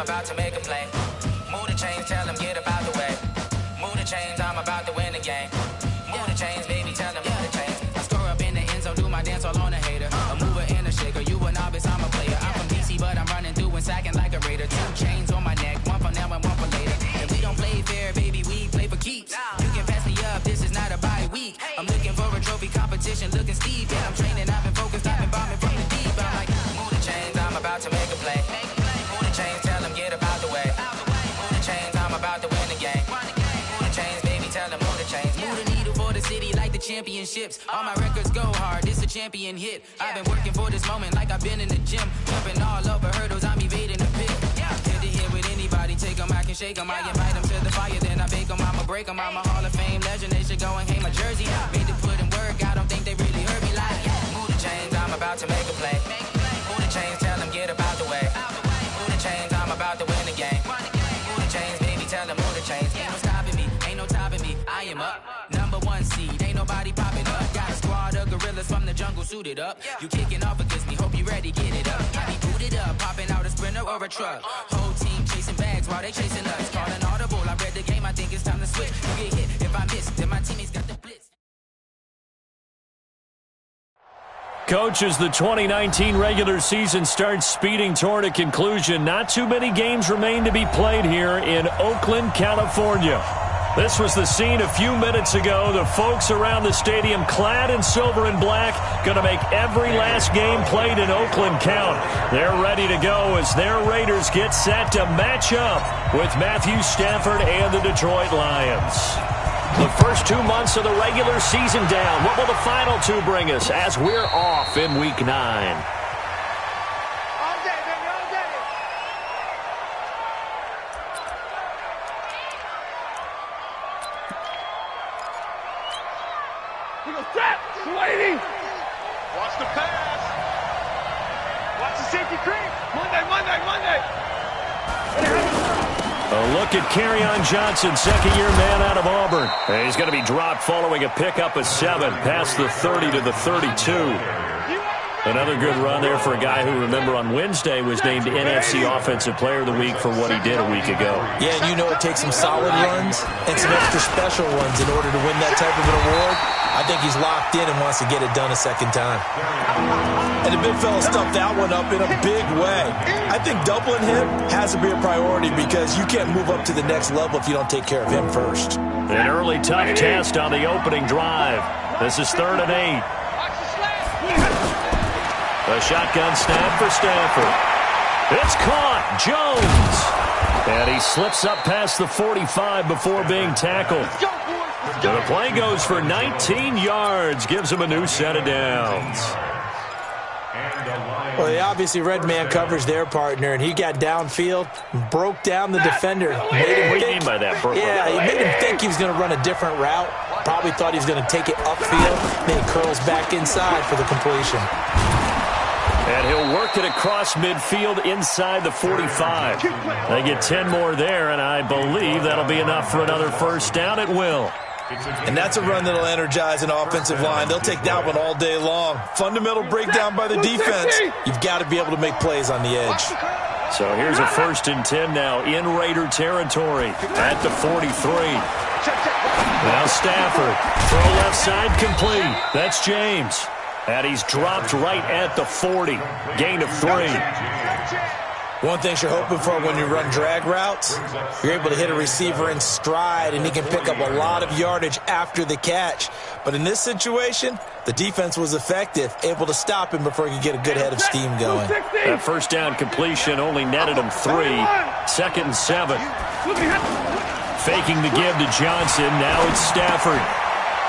I'm about to make a play. Move the chains, tell them get up out the way. Move the chains, I'm about to win the game. Move the chains, baby, tell them move the chains. I score up in the end zone, do my dance all on a hater. A mover and a shaker, you a novice, I'm a player. I'm from DC, but I'm running through and sacking like a raider. 2 chains on my neck, one for now and one for later. And we don't play fair, baby, we play for keeps. You can pass me up, this is not a bye week. I'm looking for a trophy competition, looking steep. And I'm training, I've been focused, I've been bombing from the deep. I'm like, move the chains, I'm about to make a play. Move the chains, tell them get up out the way. Move the chains, I'm about to win the game. Move the chains, baby, tell them move the chains. Move the needle for the city like the championships. All my records go hard, this a champion hit. I've been working for this moment like I've been in the gym. Jumping all over hurdles, I'm evading the pit. Head to head with anybody, take them, I can shake them. I invite them to the fire, then I bake them, I'ma break them. I'm a Hall of Fame legend, they should go and hang my jersey. Made to put in work, I don't think they really heard me like, move the chains, I'm about to make a play. Move the chains, tell them get up out the way. Move the chains, I'm about to win the game. Move the chains, baby, tell them move the chains. Ain't no stopping me, ain't no topping me, I am up. #1 seed, ain't nobody popping up. Got a squad of gorillas from the jungle suited up. You kicking off against me, hope you ready, get it up. I be booted up, popping out a Sprinter or a truck. Whole team chasing bags while they chasing us. Calling audible, I read the game, I think it's time to switch. You get hit, if I miss, then my teammates got the blitz. Coach, as the 2019 regular season starts speeding toward a conclusion, not too many games remain to be played here in Oakland, California. This was the scene a few minutes ago. The folks around the stadium clad in silver and black going to make every last game played in Oakland count. They're ready to go as their Raiders get set to match up with Matthew Stafford and the Detroit Lions. The first 2 months of the regular season down. What will the final 2 bring us as we're off in Week 9? Watch the pass. Watch the safety creep. Monday. A look at Kerryon Johnson, second-year man out of Auburn. And he's going to be dropped following a pickup of 7 past the 30 to the 32. Another good run there for a guy who, remember, on Wednesday was named NFC Offensive Player of the Week for what he did a week ago. Yeah, and you know it takes some solid runs and some extra special ones in order to win that type of an award. I think he's locked in and wants to get it done a second time. And the big fella stuffed that one up in a big way. I think doubling him has to be a priority because you can't move up to the next level if you don't take care of him first. An early tough test on the opening drive. This is 3rd and 8. A shotgun snap for Stafford. It's caught. Jones. And he slips up past the 45 before being tackled. So the play goes for 19 yards. Gives him a new set of downs. Well, they obviously red man covers their partner, and he got downfield, broke down the defender. What do you mean by that? Yeah, he made him think he was going to run a different route. Probably thought he was going to take it upfield. Then he curls back inside for the completion. And he'll work it across midfield inside the 45. They get 10 more there, and I believe that'll be enough for another first down. It will. And that's a run that'll energize an offensive line. They'll take that one all day long. Fundamental breakdown by the defense. You've got to be able to make plays on the edge. So here's a 1st and 10 now in Raider territory at the 43. Now Stafford. Throw left side complete. That's James. And he's dropped right at the 40. Gain of 3. One thing you're hoping for when you run drag routes, you're able to hit a receiver in stride, and he can pick up a lot of yardage after the catch. But in this situation, the defense was effective, able to stop him before he could get a good head of steam going. That first down completion only netted him 3. 2nd and 7. Faking the give to Johnson. Now it's Stafford.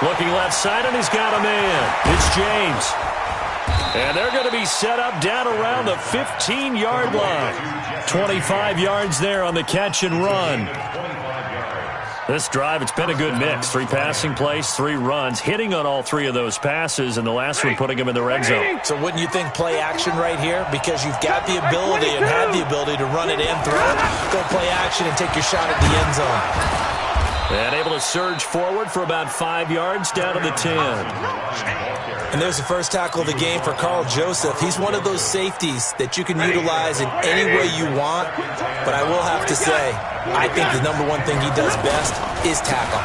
Looking left side, and he's got a man. It's James. And they're going to be set up down around the 15-yard line. 25 yards there on the catch and run. This drive, it's been a good mix. 3 passing plays, 3 runs, hitting on all 3 of those passes, and the last one putting him in the red zone. So wouldn't you think play action right here? Because you've got the ability and had the ability to run it and throw it. Go play action and take your shot at the end zone. And able to surge forward for about 5 yards down to the 10. And there's the first tackle of the game for Carl Joseph. He's one of those safeties that you can utilize in any way you want. But I will have to say, I think the number one thing he does best is tackle.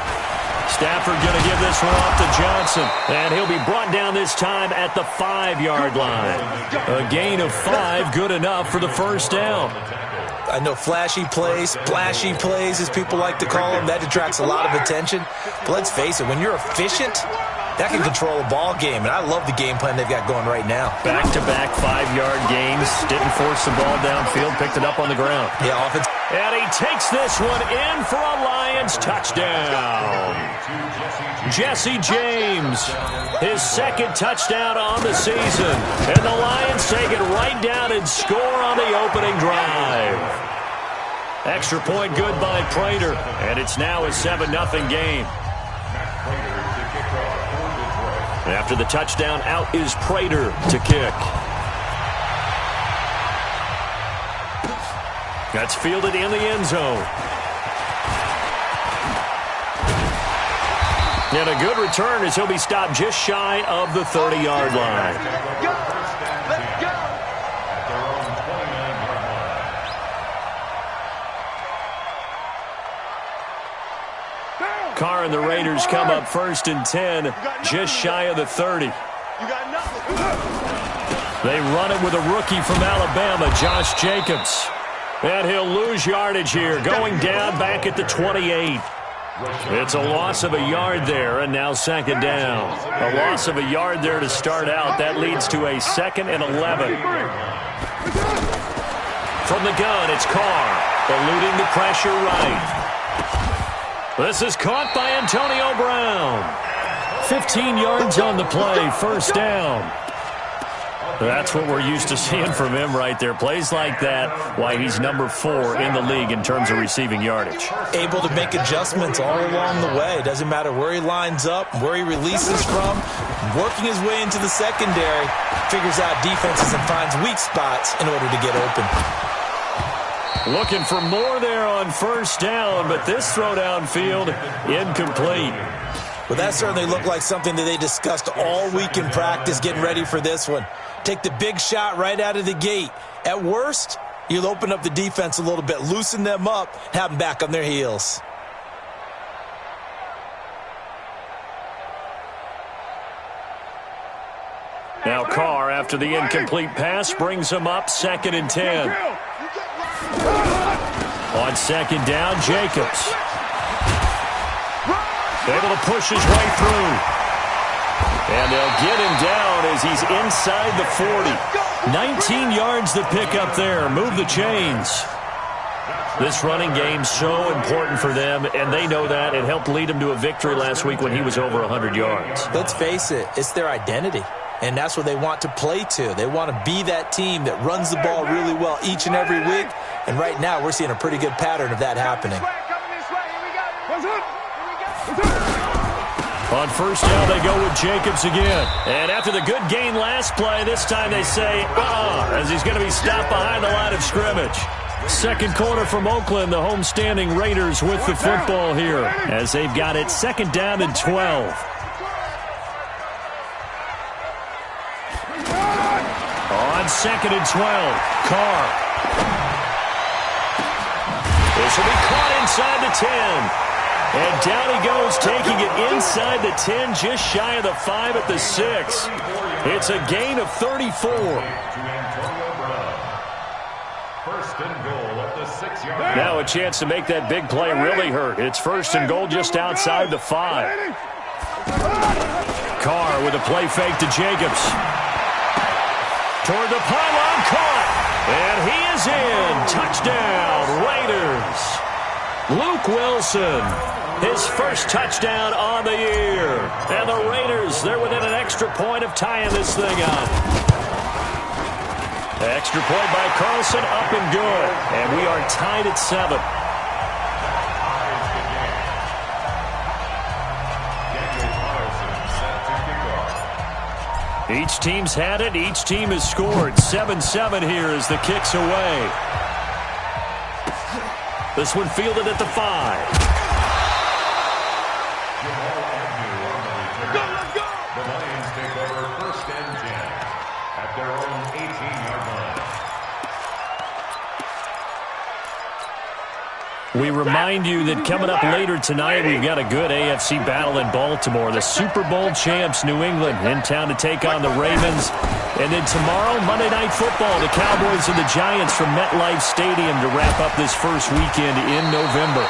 Stafford going to give this one off to Johnson. And he'll be brought down this time at the 5-yard line. A gain of 5, good enough for the first down. I know flashy plays, splashy plays, as people like to call them, that attracts a lot of attention. But let's face it, when you're efficient, that can control a ball game. And I love the game plan they've got going right now. Back-to-back 5-yard gains. Didn't force the ball downfield, picked it up on the ground. Yeah, offense. And he takes this one in for a Lions touchdown. Jesse James, his second touchdown on the season. And the Lions take it right down and score on the opening drive. Extra point good by Prater. And it's now a 7-0 game. After the touchdown, out is Prater to kick. That's fielded in the end zone. And a good return as he'll be stopped just shy of the 30-yard line. Let's go. Carr and the Raiders come up 1st and 10, just shy of the 30. They run it with a rookie from Alabama, Josh Jacobs. And he'll lose yardage here, going down back at the 28. It's a loss of a yard there, and now second down. A loss of a yard there to start out. That leads to a 2nd and 11. From the gun, it's Carr, eluding the pressure right. This is caught by Antonio Brown. 15 yards on the play, first down. That's what we're used to seeing from him right there. Plays like that, why he's number 4 in the league in terms of receiving yardage. Able to make adjustments all along the way. Doesn't matter where he lines up, where he releases from. Working his way into the secondary, figures out defenses and finds weak spots in order to get open. Looking for more there on first down, but this throw downfield incomplete. Well, that certainly looked like something that they discussed all week in practice, getting ready for this one. Take the big shot right out of the gate. At worst, you'll open up the defense a little bit, loosen them up, have them back on their heels. Now Carr, after the incomplete pass, brings him up 2nd and 10. On second down, Jacobs. Able to push his way through. And they'll get him down as he's inside the 40. 19 yards to pick up there. Move the chains. This running game's so important for them, and they know that. It helped lead them to a victory last week when he was over 100 yards. Let's face it, it's their identity. And that's what they want to play to. They want to be that team that runs the ball really well each and every week. And right now, we're seeing a pretty good pattern of that happening. On first down, they go with Jacobs again. And after the good gain last play, this time they say, as he's going to be stopped behind the line of scrimmage. Second quarter from Oakland, the homestanding Raiders with the football here as they've got it 2nd down and 12. On 2nd and 12, Carr. This will be caught inside the 10. And down he goes, taking it inside the 10, just shy of the 5 at the 6. It's a gain of 34. Now a chance to make that big play really hurt. It's 1st and goal just outside the 5. Carr with a play fake to Jacobs. Toward the pylon, caught. And he is in. Touchdown, Raiders. Luke Wilson, his first touchdown on the year. And the Raiders, they're within an extra point of tying this thing up. Extra point by Carlson, up and good. And we are tied at 7. Each team's had it. Each team has scored. 7-7 here as the kick's away. This one fielded at the 5. remind you that coming up later tonight, we've got a good AFC battle in Baltimore. The Super Bowl champs, New England, in town to take on the Ravens. And then tomorrow, Monday Night Football, the Cowboys and the Giants from MetLife Stadium to wrap up this first weekend in November.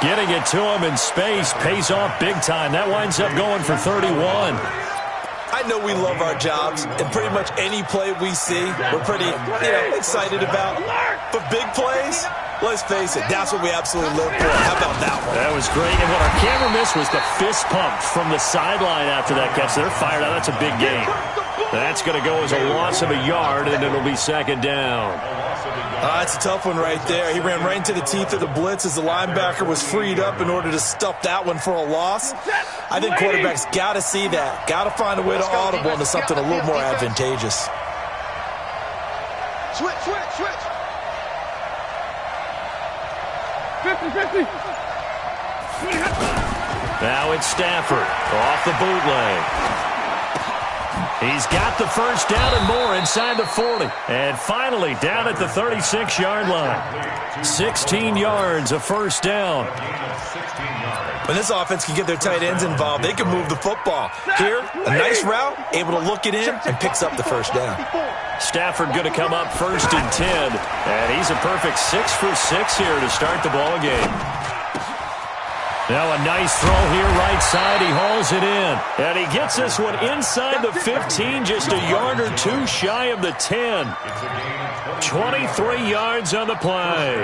Getting it to him in space pays off big time. That winds up going for 31. I know we love our jobs, and pretty much any play we see, we're pretty, excited about. But big plays, let's face it, that's what we absolutely live for. How about that one? That was great. And what our camera missed was the fist pump from the sideline after that catch. They're fired out. That's a big gain. That's going to go as a loss of a yard, and it'll be second down. That's a tough one right there. He ran right into the teeth of the blitz as the linebacker was freed up in order to stuff that one for a loss. I think quarterbacks got to see that. Got to find a way to audible into something a little more advantageous. Switch. 50-50. Now it's Stafford off the bootleg. He's got the first down and more inside the 40. And finally down at the 36-yard line. 16 yards, a first down. When this offense can get their tight ends involved, they can move the football. Here, a nice route, able to look it in, and picks up the first down. Stafford going to come up first and 10. And he's a perfect 6 for 6 here to start the ball game. Now a nice throw here right side. He hauls it in. And he gets this one inside the 15, just a yard or two shy of the 10. 23 yards on the play.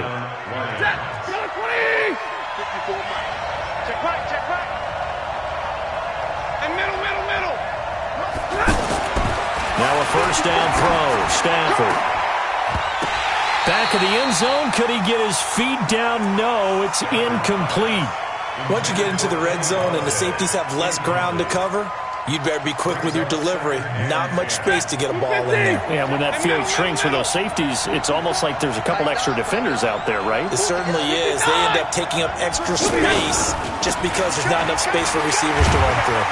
Check right. And middle. Now a first down throw. Stafford. Back of the end zone. Could he get his feet down? No, it's incomplete. Once you get into the red zone and the safeties have less ground to cover, you'd better be quick with your delivery. Not much space to get a ball in there. Yeah, when that field shrinks with those safeties, it's almost like there's a couple extra defenders out there, right? It certainly is. They end up taking up extra space just because there's not enough space for receivers to run through.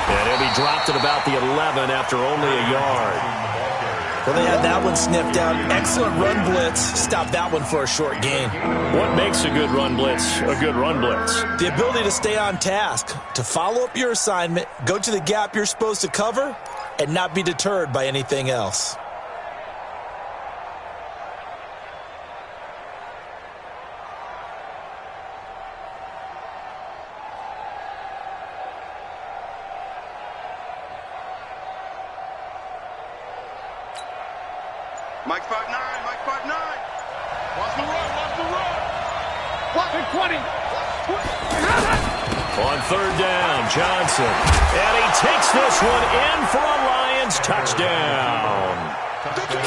And he'll be dropped at about the 11 after only a yard. Well, they had that one sniffed out. Excellent run blitz. Stop that one for a short gain. What makes a good run blitz a good run blitz? The ability to stay on task, to follow up your assignment, go to the gap you're supposed to cover, and not be deterred by anything else. Mike 5'9", Mike 5'9". Watch the run. Watch it, 20. On third down, Johnson. And he takes this one in for a Lions touchdown.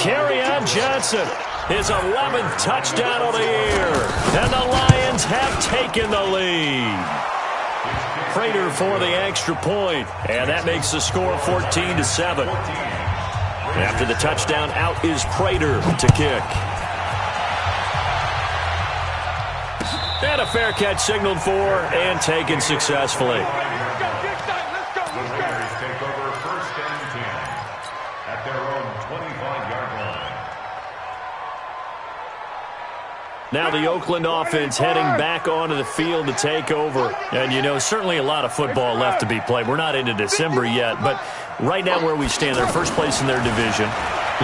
Kerryon Johnson, his 11th touchdown of the year. And the Lions have taken the lead. Prater for the extra point. And that makes the score 14-7. After the touchdown, out is Prater to kick. And a fair catch signaled for and taken successfully. Let's go. Raiders take over first and 10 at their own 25-yard line. Now the Oakland offense heading back onto the field to take over. And, certainly a lot of football left to be played. We're not into December yet, but right now where we stand, they're first place in their division.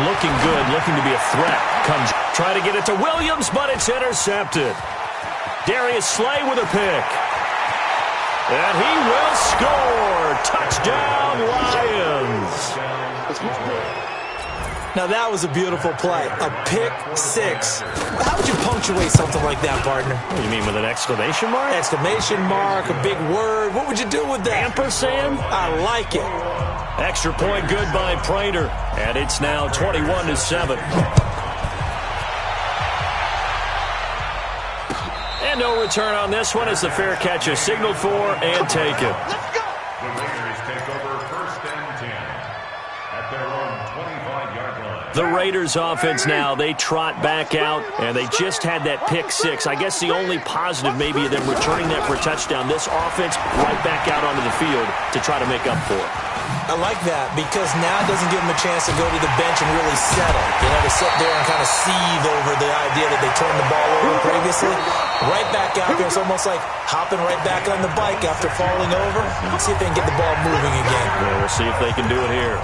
Looking good, looking to be a threat. Comes, try to get it to Williams, but it's intercepted. Darius Slay with a pick. And he will score. Touchdown, Lions. Now that was a beautiful play. A pick six. How would you punctuate something like that, partner? What do you mean, with an exclamation mark? Exclamation mark, a big word. What would you do with that? Ampersand? I like it. Extra point good by Prater. And it's now 21-7. And no return on this one as the fair catch is signaled for and taken. Let's go. The Raiders take over first and 10 at their own 25-yard line. The Raiders offense now, they trot back out, and they just had that pick six. I guess the only positive maybe of them returning that for a touchdown. This offense right back out onto the field to try to make up for it. I like that because now it doesn't give them a chance to go to the bench and really settle. To sit there and kind of seethe over the idea that they turned the ball over previously. Right back out there. It's almost like hopping right back on the bike after falling over. See if they can get the ball moving again. Yeah, we'll see if they can do it here.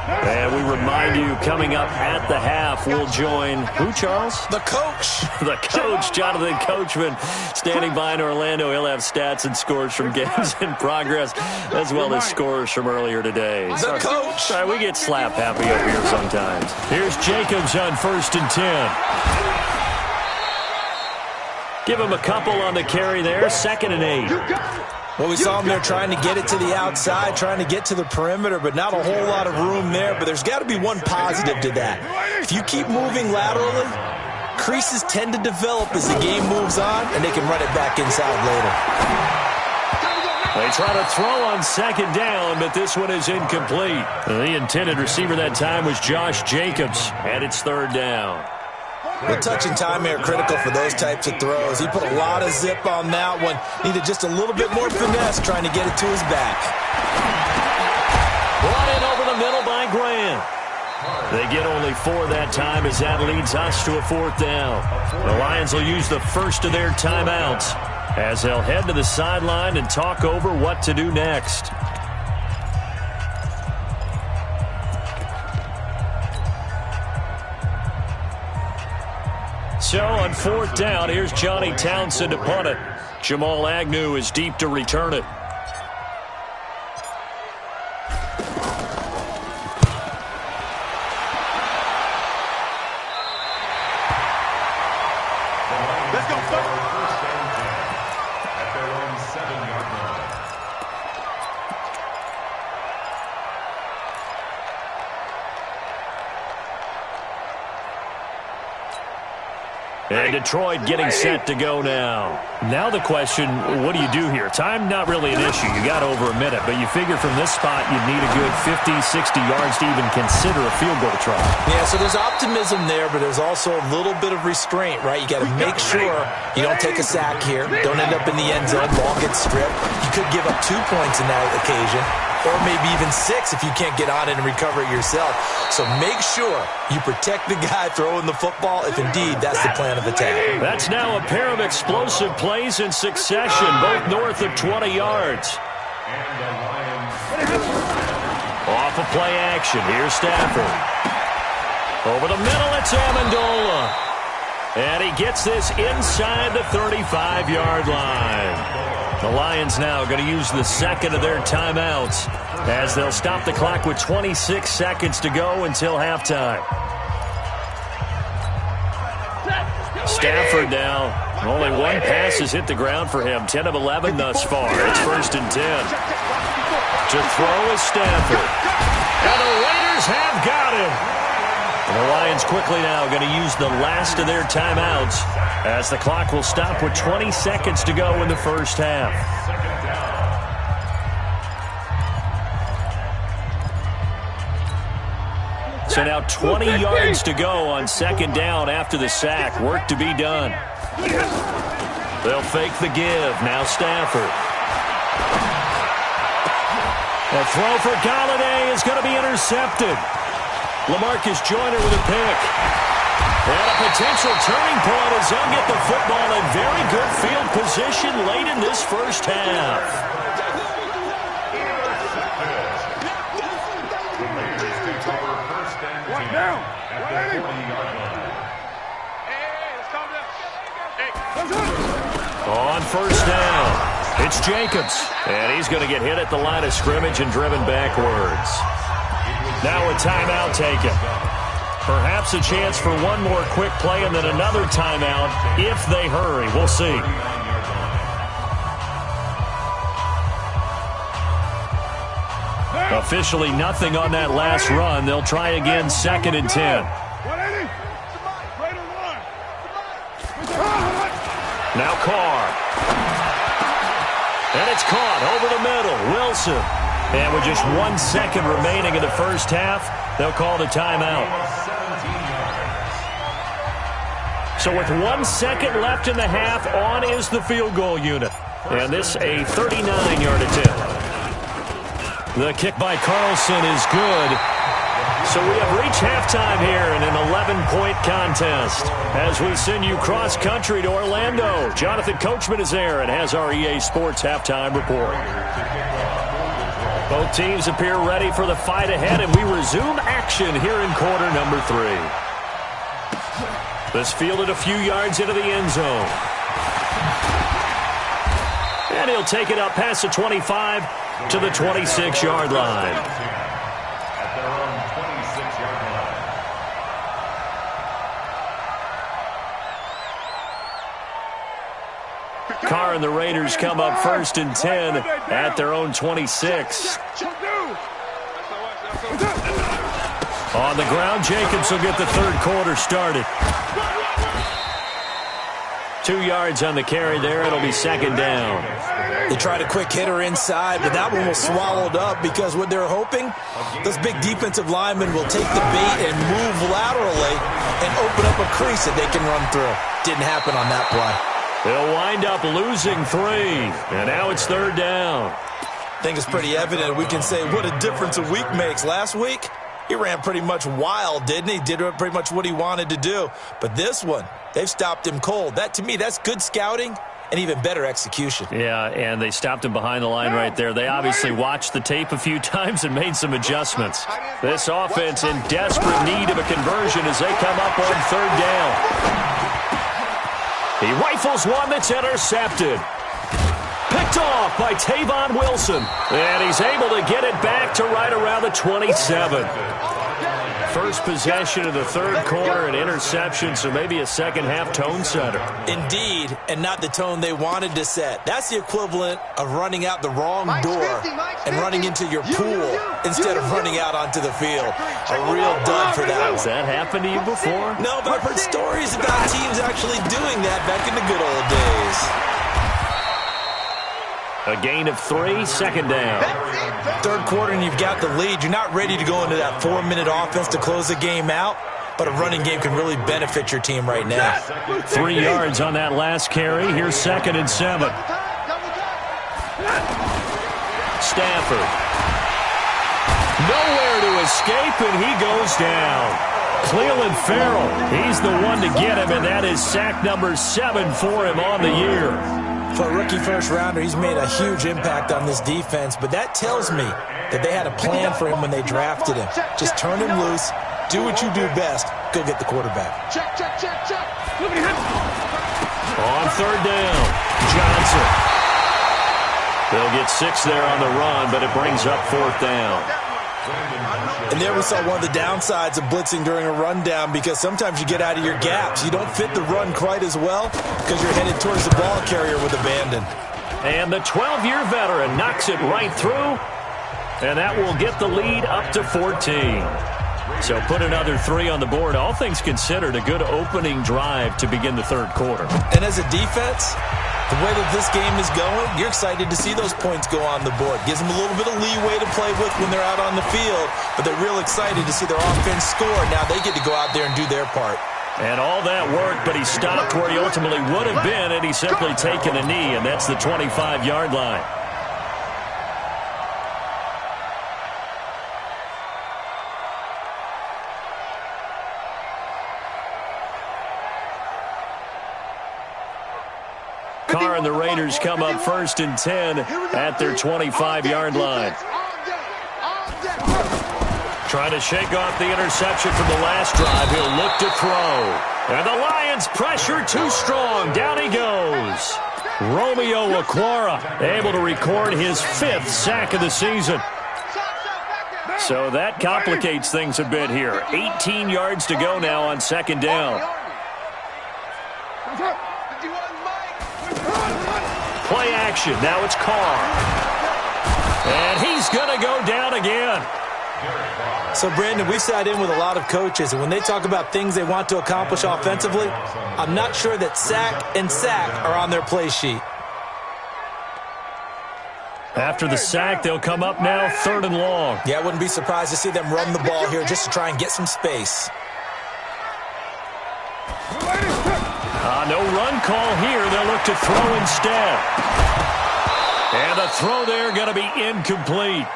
And we remind you, coming up at the half, we'll join who, Charles? The coach. The coach, Jonathan Coachman, standing by in Orlando. He'll have stats and scores from games in progress, as well as scores from earlier today. The coach. Sorry, we get slap happy over here sometimes. Here's Jacobs on 1st and 10. Give him a couple on the carry there. 2nd and 8. Well, we saw him there trying to get it to the outside, trying to get to the perimeter, but not a whole lot of room there. But there's got to be one positive to that. If you keep moving laterally, creases tend to develop as the game moves on, and they can run it back inside later. They try to throw on 2nd down, but this one is incomplete. The intended receiver that time was Josh Jacobs, and it's 3rd down. The touch and time are critical for those types of throws. He put a lot of zip on that one. Needed just a little bit more finesse trying to get it to his back. Brought in over the middle by Grant. They get only 4 that time as that leads us to a 4th down. The Lions will use the first of their timeouts as they'll head to the sideline and talk over what to do next. So on 4th down, here's Johnny Townsend to punt it. Jamal Agnew is deep to return it. Let's go, First and 10 at their own 7-yard line. And Detroit getting set to go now. Now the question, what do you do here? Time not really an issue. You got over a minute, but you figure from this spot you'd need a good 50, 60 yards to even consider a field goal try. Yeah, so there's optimism there, but there's also a little bit of restraint, right? You got to make sure you don't take a sack here. Don't end up in the end zone. Ball gets stripped. You could give up 2 points in that occasion, or maybe even 6 if you can't get on it and recover it yourself. So make sure you protect the guy throwing the football if indeed that's the plan of attack. That's now a pair of explosive plays in succession, both north of 20 yards. And the Lions. Off of play action, here's Stafford. Over the middle, it's Amendola. And he gets this inside the 35-yard line. The Lions now going to use the 2nd of their timeouts as they'll stop the clock with 26 seconds to go until halftime. Stafford now, only 1 pass has hit the ground for him. 10 of 11 thus far. It's 1st and 10. To throw is Stafford. And the Raiders have got him. And the Lions quickly now going to use the last of their timeouts as the clock will stop with 20 seconds to go in the first half. So now 20 yards to go on 2nd down after the sack. Work to be done. They'll fake the give. Now Stafford. The throw for Galladay is going to be intercepted. LaMarcus Joyner with a pick. And a potential turning point as they'll get the football in very good field position late in this first half. The Raiders take over 1st and 10 at their 40-yard line. On 1st down, it's Jacobs. And he's going to get hit at the line of scrimmage and driven backwards. Now a timeout taken. Perhaps a chance for one more quick play and then another timeout if they hurry. We'll see. Officially nothing on that last run. They'll try again 2nd and 10. Now Carr. And it's caught over the middle. Wilson. And with just 1 second remaining in the first half, they'll call the timeout. So with 1 second left in the half, on is the field goal unit. And this a 39-yard attempt. The kick by Carlson is good. So we have reached halftime here in an 11-point contest. As we send you cross-country to Orlando, Jonathan Coachman is there and has our EA Sports halftime report. Both teams appear ready for the fight ahead, and we resume action here in quarter number 3. This fielded a few yards into the end zone. And he'll take it up past the 25 to the 26-yard line. At their own 26-yard line. Carr and the Raiders come up 1st and 10 at their own 26. On the ground, Jacobs will get the third quarter started. 2 yards on the carry there. It'll be 2nd down. They tried a quick hitter inside, but that one was swallowed up because what they're hoping, those big defensive linemen will take the bait and move laterally and open up a crease that they can run through. Didn't happen on that play. They'll wind up losing 3, and now it's 3rd down. I think it's pretty evident. We can say what a difference a week makes. Last week, he ran pretty much wild, didn't he? Did pretty much what he wanted to do. But this one, they've stopped him cold. That, to me, that's good scouting and even better execution. Yeah, and they stopped him behind the line right there. They obviously watched the tape a few times and made some adjustments. This offense in desperate need of a conversion as they come up on 3rd down. He rifles one that's intercepted. Picked off by Tavon Wilson. And he's able to get it back to right around the 27. First possession of the 3rd quarter, an interception, so maybe a second-half tone setter. Indeed, and not the tone they wanted to set. That's the equivalent of running out the wrong door and running into your pool instead of running out onto the field. A real dud for that one. Has that happened to you before? No, but I've heard stories about teams actually doing that back in the good old days. A gain of 3, 2nd down. 3rd quarter and you've got the lead. You're not ready to go into that 4-minute offense to close the game out, but a running game can really benefit your team right now. 3 yards on that last carry. Here's 2nd and 7. Stafford. Nowhere to escape, and he goes down. Cleveland Farrell, he's the one to get him, and that is sack number 7 for him on the year. For a rookie first-rounder, he's made a huge impact on this defense, but that tells me that they had a plan for him when they drafted him. Just turn him loose, do what you do best, go get the quarterback. Check. On 3rd down, Johnson. They'll get 6 there on the run, but it brings up 4th down. And there we saw one of the downsides of blitzing during a rundown, because sometimes you get out of your gaps. You don't fit the run quite as well because you're headed towards the ball carrier with abandon. And the 12-year veteran knocks it right through, and that will get the lead up to 14. So put another 3 on the board. All things considered, a good opening drive to begin the 3rd quarter. And as a defense, the way that this game is going, you're excited to see those points go on the board. Gives them a little bit of leeway to play with when they're out on the field, but they're real excited to see their offense score. Now they get to go out there and do their part. And all that worked, but he stopped where he ultimately would have been, and he's simply taken a knee, and that's the 25-yard line. Carr and the Raiders come up 1st and 10 at their 25-yard line. Trying to shake off the interception from the last drive. He'll look to throw. And the Lions pressure too strong. Down he goes. Romeo Okwara able to record his 5th sack of the season. So that complicates things a bit here. 18 yards to go now on 2nd down. Play action. Now it's Carr. And he's going to go down again. So, Brandon, we sat in with a lot of coaches, and when they talk about things they want to accomplish offensively, I'm not sure that sack and sack are on their play sheet. After the sack, they'll come up now 3rd and long. Yeah, I wouldn't be surprised to see them run the ball here just to try and get some space. No run call here. They'll look to throw instead. And the throw there going to be incomplete.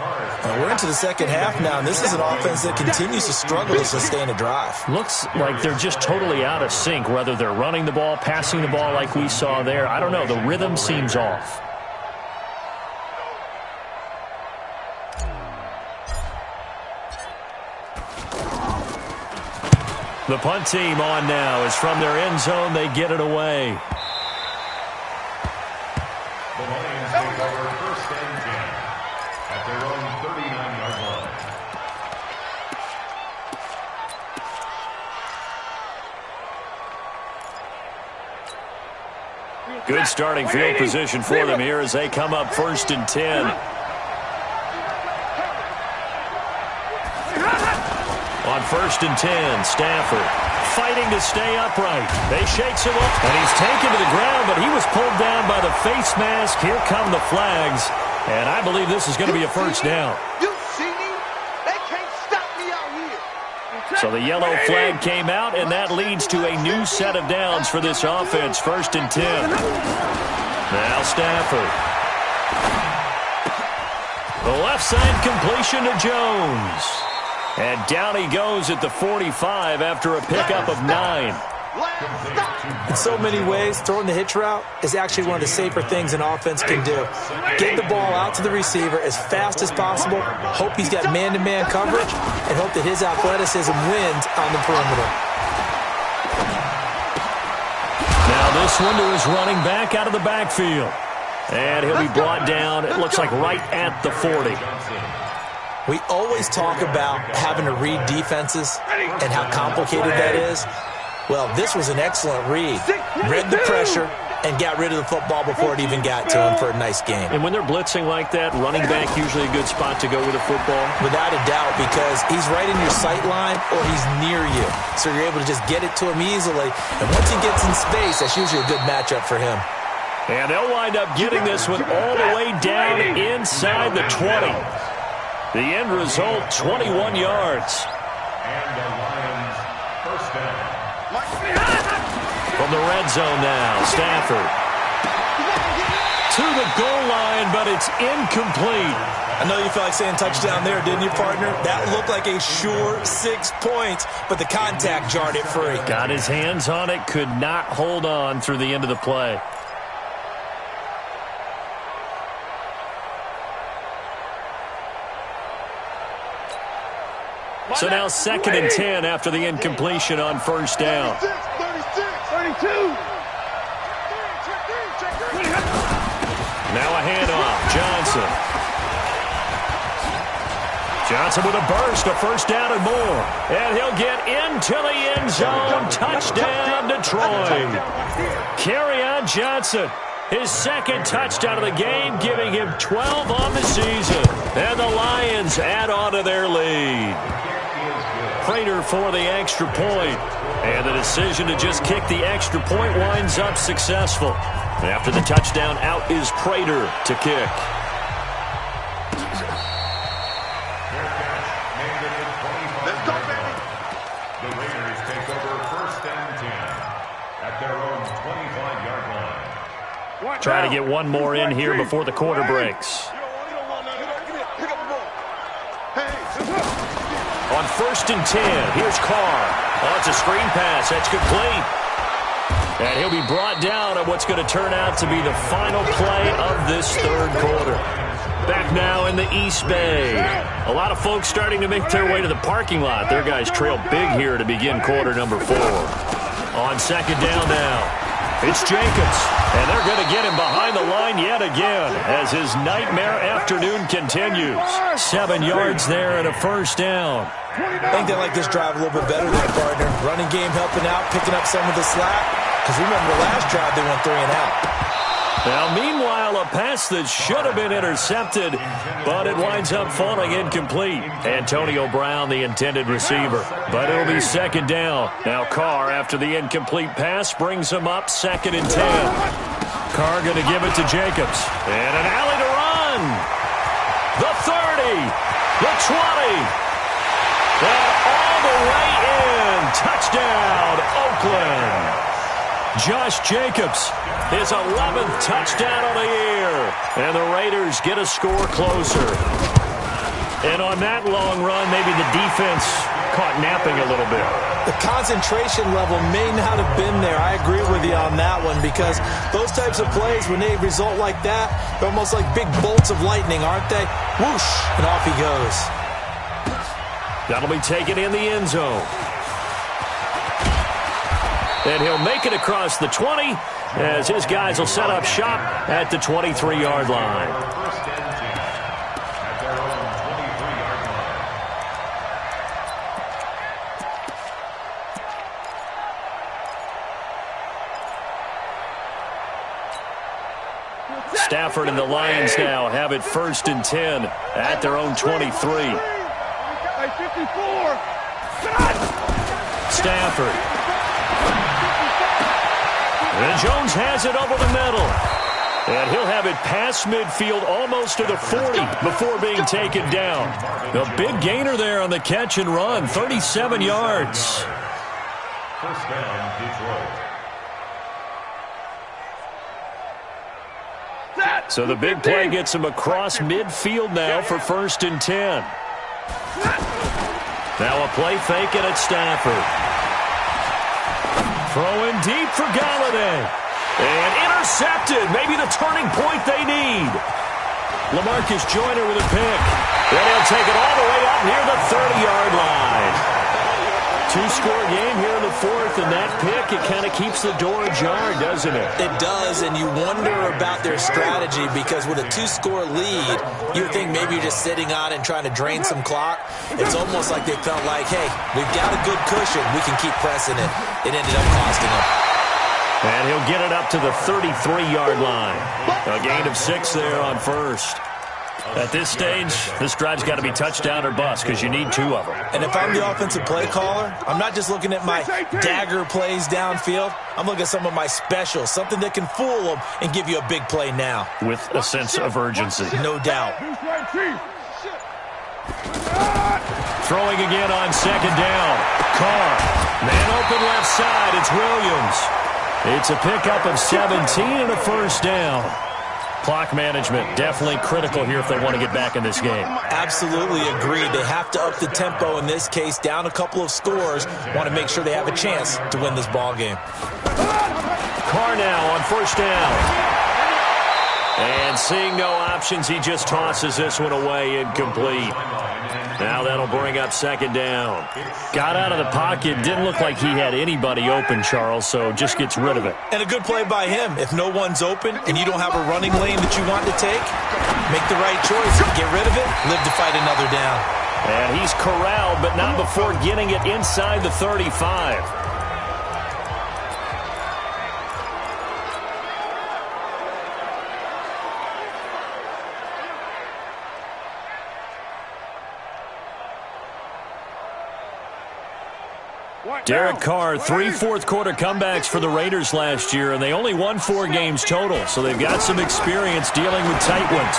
We're into the second half now, and this is an offense that continues to struggle to sustain a drive. Looks like they're just totally out of sync, whether they're running the ball, passing the ball like we saw there. I don't know. The rhythm seems off. The punt team on now is from their end zone. They get it away. The Lions take over first and 10 at their own 39-yard line. Good starting field position for them here as they come up first and 10. On first and 10, Stafford fighting to stay upright. They shakes him up, and he's taken to the ground, but he was pulled down by the face mask. Here come the flags, and I believe this is going to be a first down. You see me? They can't stop me out here. So the yellow flag came out, and that leads to a new set of downs for this offense. First and 10. Now Stafford. The left side completion to Jones. And down he goes at the 45 after a pickup of 9. In so many ways, throwing the hitch route is actually one of the safer things an offense can do. Get the ball out to the receiver as fast as possible, hope he's got man-to-man coverage, and hope that his athleticism wins on the perimeter. Now this one to his running back out of the backfield. And he'll be brought down, it looks like right at the 40. We always talk about having to read defenses and how complicated that is. Well, this was an excellent read. Read the pressure and got rid of the football before it even got to him for a nice game. And when they're blitzing like that, running back usually a good spot to go with a football? Without a doubt, because he's right in your sight line or he's near you. So you're able to just get it to him easily. And once he gets in space, that's usually a good matchup for him. And they'll wind up getting this one all the way down inside the 20. The end result, 21 yards. And the Lions first down. From the red zone now, Stafford. To the goal line, but it's incomplete. I know you felt like saying touchdown there, didn't you, partner? That looked like a sure 6 points, but the contact jarred it free. Got his hands on it, could not hold on through the end of the play. So now 2nd and 10 after the incompletion on first down. 32. Now a handoff. Johnson with a burst, a first down and more. And he'll get into the end zone. Touchdown, Detroit. Kerryon Johnson. His second touchdown of the game, giving him 12 on the season. And the Lions add on to their lead. Prater for the extra point. And the decision to just kick the extra point winds up successful. After the touchdown, out is Prater to kick. Let's go, baby. The Raiders take over first and 10 at their own 25-yard line. Trying to get one more in here before the quarter breaks. On first and 10, here's Carr. Oh, it's a screen pass. That's complete. And he'll be brought down at what's going to turn out to be the final play of this third quarter. Back now in the East Bay. A lot of folks starting to make their way to the parking lot. Their guys trail big here to begin quarter number 4. On second down now, it's Jacobs. And they're going to get him behind the line yet again as his nightmare afternoon continues. 7 yards there and a first down. I think they like this drive a little bit better than partner. Running game helping out, picking up some of the slack. Because remember the last drive they went 3 and out. Now, meanwhile, a pass that should have been intercepted, but it winds up falling incomplete. Antonio Brown, the intended receiver. But it'll be second down. Now Carr, after the incomplete pass, brings him up 2nd and 10. Carr going to give it to Jacobs. And an alley to run. The 30. The 20. And all the way in. Touchdown, Oakland. Josh Jacobs, his 11th touchdown of the year. And the Raiders get a score closer. And on that long run, maybe the defense caught napping a little bit. The concentration level may not have been there. I agree with you on that one, because those types of plays, when they result like that, they're almost like big bolts of lightning, aren't they? Whoosh, and off he goes. That'll be taken in the end zone. And he'll make it across the 20 as his guys will set up shop at the 23-yard line. First and 10 at their own 23-yard line. Stafford and the Lions now have it 1st and 10 at their own 23. Stafford. And Jones has it over the middle. And he'll have it past midfield almost to the 40 before being taken down. A big gainer there on the catch and run, 37 yards. First down, Detroit. So the big play gets him across midfield now for 1st and 10. Now a play fake and it's Stafford. Throwing deep for Galladay. And intercepted. Maybe the turning point they need. LaMarcus Joyner with a pick. And he'll take it all the way up near the 30-yard line. Two-score game here in the 4th, and that pick, it kind of keeps the door ajar, doesn't it? It does, and you wonder about their strategy, because with a 2-score lead, you would think maybe you're just sitting on and trying to drain some clock. It's almost like they felt like, hey, we've got a good cushion. We can keep pressing it. It ended up costing them. And he'll get it up to the 33-yard line. A gain of 6 there on 1st. At this stage, this drive's got to be touchdown or bust, because you need 2 of them. And if I'm the offensive play caller, I'm not just looking at my dagger plays downfield. I'm looking at some of my specials, something that can fool them and give you a big play now. With a sense of urgency. No doubt. Throwing again on 2nd down. Carr. Man open left side. It's Williams. It's a pickup of 17 and a 1st down. Clock management definitely critical here if they want to get back in this game. Absolutely agreed. They have to up the tempo in this case, down a couple of scores. Want to make sure they have a chance to win this ball game. Carr now on 1st down. And seeing no options, he just tosses this one away, incomplete. Now that'll bring up 2nd down. Got out of the pocket. Didn't look like he had anybody open, Charles, so just gets rid of it. And a good play by him. If no one's open and you don't have a running lane that you want to take, make the right choice. Get rid of it, live to fight another down. And he's corralled, but not before getting it inside the 35. Derek Carr, 3 fourth-quarter comebacks for the Raiders last year, and they only won 4 games total, so they've got some experience dealing with tight ones.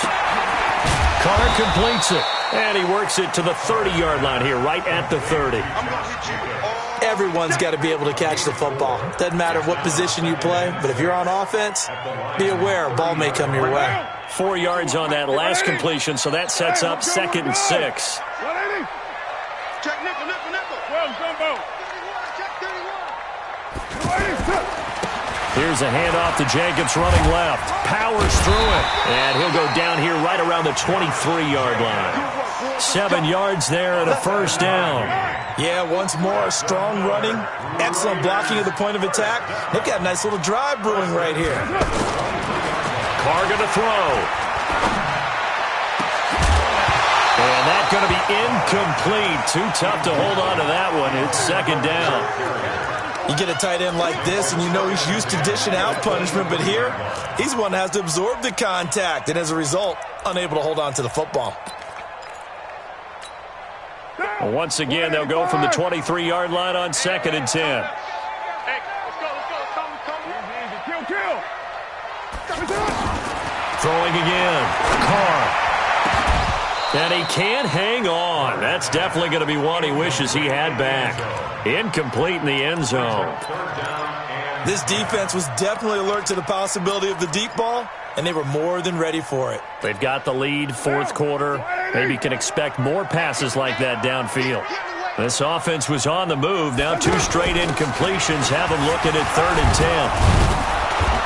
Carr completes it, and he works it to the 30-yard line here, right at the 30. Everyone's got to be able to catch the football. Doesn't matter what position you play, but if you're on offense, be aware a ball may come your way. 4 yards on that last completion, so that sets up 2nd and 6. Check nickel. Well, Jumbo. Here's a handoff to Jacobs running left. Powers through it. And he'll go down here right around the 23-yard line. 7 yards there and a 1st down. Yeah, once more, strong running, excellent blocking at the point of attack. They've got a nice little drive brewing right here. Carr going to throw. And that's going to be incomplete. Too tough to hold on to that one. It's 2nd down. You get a tight end like this, and you know he's used to dishing out punishment, but here, he's the one that has to absorb the contact, and as a result, unable to hold on to the football. Well, once again, they'll go from the 23-yard line on 2nd and 10. Hey, let's go. Come. Kill. Throwing again. Carr. And he can't hang on. That's definitely going to be one he wishes he had back. Incomplete in the end zone. 3rd down and This defense was definitely alert to the possibility of the deep ball, and they were more than ready for it. They've got the lead, fourth quarter. Maybe can expect more passes like that downfield. This offense was on the move. Now 2 straight incompletions have them looking at 3rd and 10.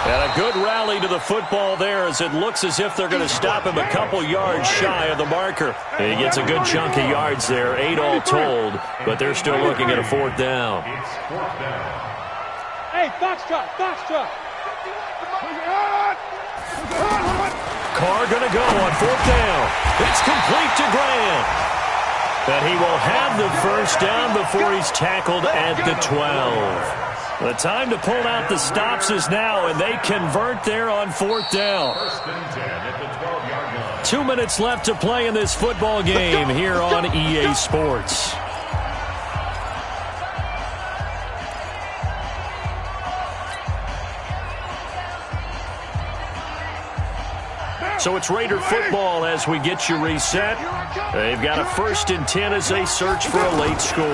And a good rally to the football there as it looks as if they're going to stop him a couple yards shy of the marker. And he gets a good chunk of yards there, 8 all told, but they're still looking at a 4th down. It's 4th down. Hey, Foxtrot, Foxtrot. Carr going to go on 4th down. It's complete to Grant. And he will have the first down before he's tackled at the 12. The time to pull out the stops is now, and they convert there on 4th down. 1st and 10 at the 12-yard line. 2 minutes left to play in this football game here on EA Sports. So it's Raider football as we get you reset. They've got a 1st and 10 as they search for a late score.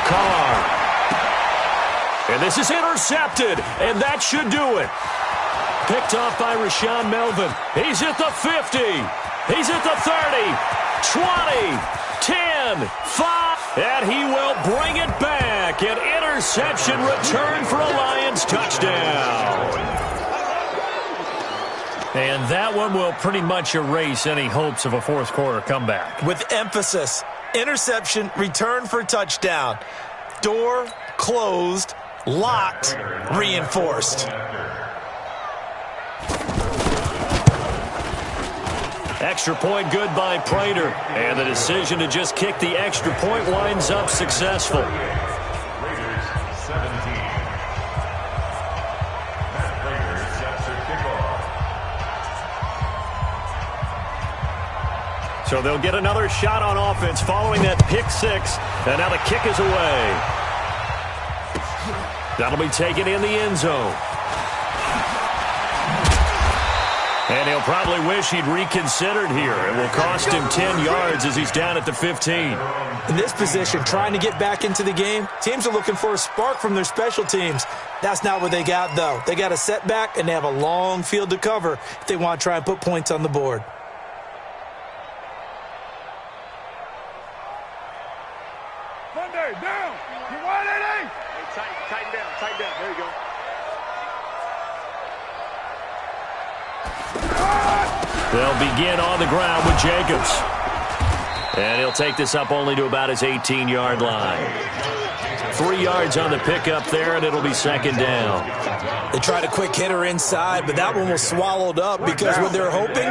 Carr. And this is intercepted, and that should do it. Picked off by Rashaan Melvin. He's at the 50. He's at the 30, 20, 10, 5. And he will bring it back. An interception return for a Lions touchdown. And that one will pretty much erase any hopes of a fourth quarter comeback. With emphasis, interception, return for touchdown. Door closed, locked, reinforced. Extra point good by Prater. And the decision to just kick the extra point winds up successful. Raiders 17. Matt Prater sets their kickoff. So they'll get another shot on offense following that pick 6. And now the kick is away. That'll be taken in the end zone. And he'll probably wish he'd reconsidered here. It will cost him 10 yards as he's down at the 15. In this position, trying to get back into the game, teams are looking for a spark from their special teams. That's not what they got, though. They got a setback, and they have a long field to cover if they want to try and put points on the board. Monday, down. You want it, eh? Tighten down. There you go. They'll begin on the ground with Jacobs. And he'll take this up only to about his 18-yard line. 3 yards on the pickup there, and it'll be 2nd down. They tried a quick hitter inside, but that one was swallowed up because what they're hoping,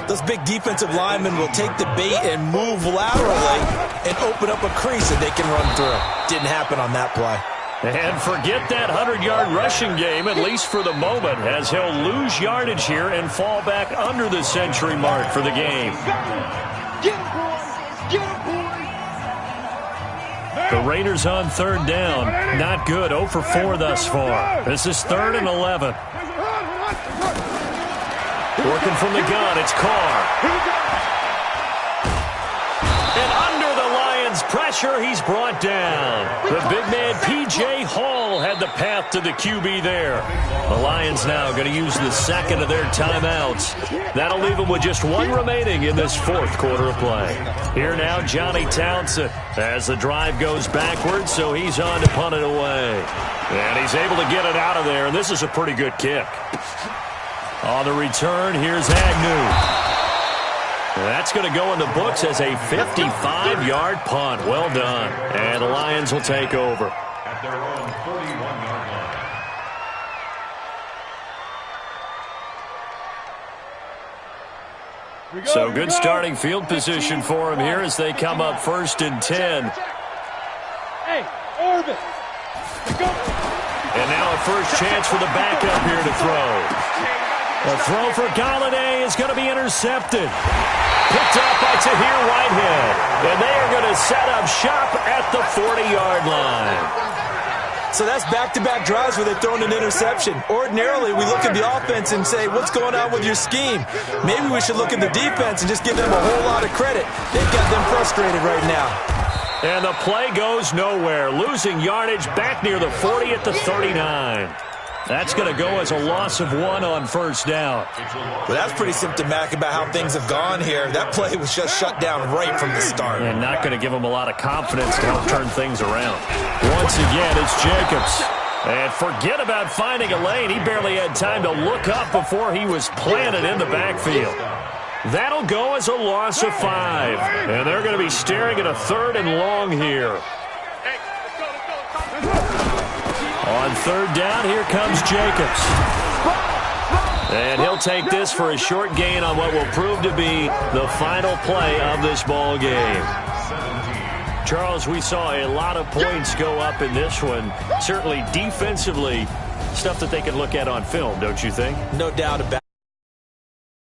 those big defensive linemen will take the bait and move laterally and open up a crease that they can run through. Didn't happen on that play. And forget that 100-yard rushing game, at least for the moment, as he'll lose yardage here and fall back under the century mark for the game. Get him, boys. Get him, boys. The Raiders on 3rd down. Not good. 0 for 4 thus far. This is 3rd and 11. Working from the gun, it's Carr. And under the Lions' pressure, he's brought down. The big man, P.J. Hall, had the path to the QB there. The Lions now going to use the 2nd of their timeouts. That'll leave them with just 1 remaining in this 4th quarter of play. Here now, Johnny Townsend, as the drive goes backwards, so he's on to punt it away. And he's able to get it out of there, and this is a pretty good kick. On the return, here's Agnew. That's going to go in the books as a 55-yard punt. Well done. And the Lions will take over. At their own 41-yard line. So good starting field position for him here as they come up 1st and 10. Hey, Orbit. And now a first chance for the backup here to throw. The throw for Galladay is going to be intercepted. Picked up by Tahir Whitehead. And they are going to set up shop at the 40-yard line. So that's back-to-back drives where they've thrown an interception. Ordinarily, we look at the offense and say, what's going on with your scheme? Maybe we should look at the defense and just give them a whole lot of credit. They've got them frustrated right now. And the play goes nowhere. Losing yardage back near the 40 at the 39. That's going to go as a loss of 1 on first down. Well, that's pretty symptomatic about how things have gone here. That play was just shut down right from the start. And not going to give them a lot of confidence to help turn things around. Once again, it's Jacobs. And forget about finding a lane. He barely had time to look up before he was planted in the backfield. That'll go as a loss of 5. And they're going to be staring at a 3rd and long here. On 3rd down, here comes Jacobs. And he'll take this for a short gain on what will prove to be the final play of this ball game. Charles, we saw a lot of points go up in this one. Certainly defensively, stuff that they can look at on film, don't you think? No doubt about it.